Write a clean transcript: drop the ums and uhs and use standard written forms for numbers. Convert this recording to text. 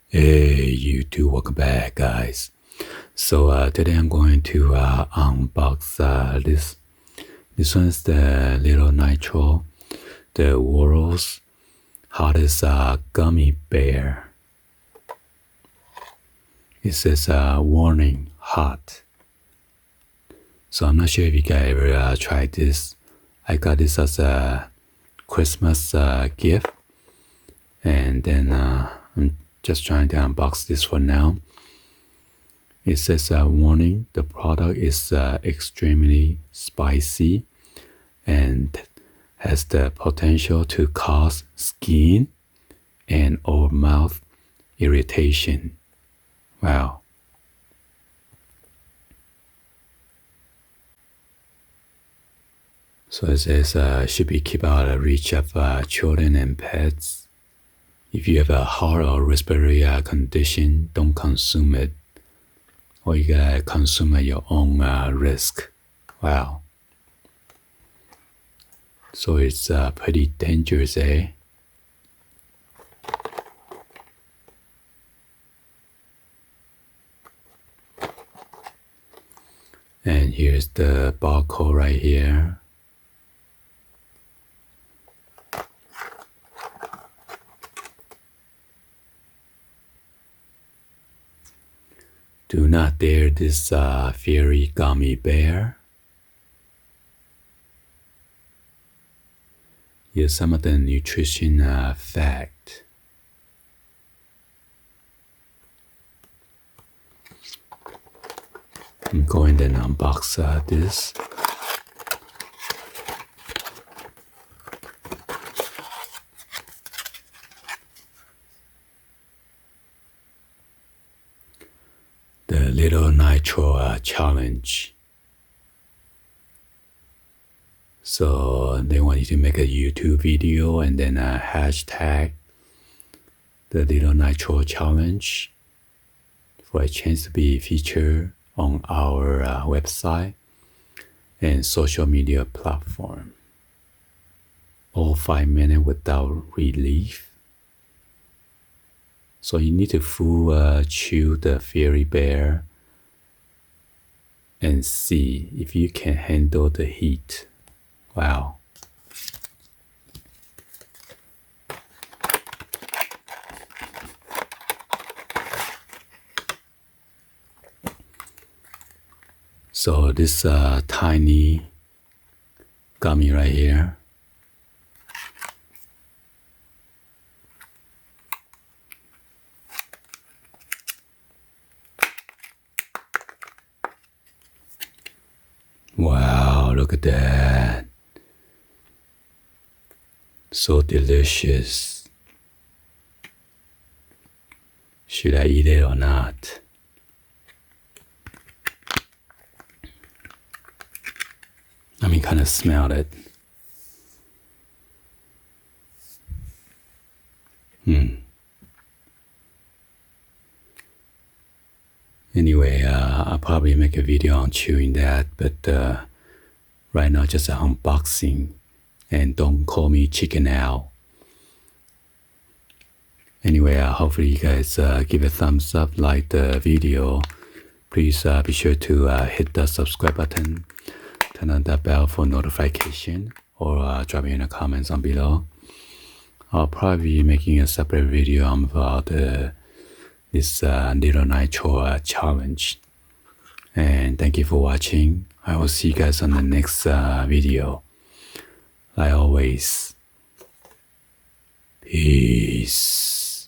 Hey YouTube, welcome back guys. So today I'm going to unbox this. This one's the Lil Nitro, the world's hottest gummy bear. It says warning, hot. So I'm not sure if you guys ever tried this. I got this as a Christmas gift, and then I'm just trying to unbox this for now. It says warning, the product is extremely spicy and has the potential to cause skin and or mouth irritation. Wow. So it says should be kept out of reach of children and pets. If you have a heart or respiratory condition, don't consume it. Or you gotta consume at your own risk. Wow. So it's pretty dangerous, eh? And here's the barcode right here. Do not dare this fiery gummy bear. Here's some of the nutrition fact. I'm going to unbox this. The Lil Nitro challenge. So they want you to make a YouTube video and then hashtag the Lil Nitro challenge for a chance to be featured on our website and social media platform. All 5 minutes without relief. So you need to full chew the fiery bear and see if you can handle the heat. Wow. So this tiny gummy right here. Wow, look at that. So delicious. Should I eat it or not? I mean, kind of smell it. Anyway, I'll probably make a video on chewing that, but right now just an unboxing, and don't call me chicken out. Anyway, hopefully you guys give a thumbs up, like the video. Please be sure to hit the subscribe button, turn on that bell for notification, or drop me in the comments on below. I'll probably be making a separate video about this Lil Nitro challenge. And thank you for watching. I will see you guys on the next video. Like always, peace.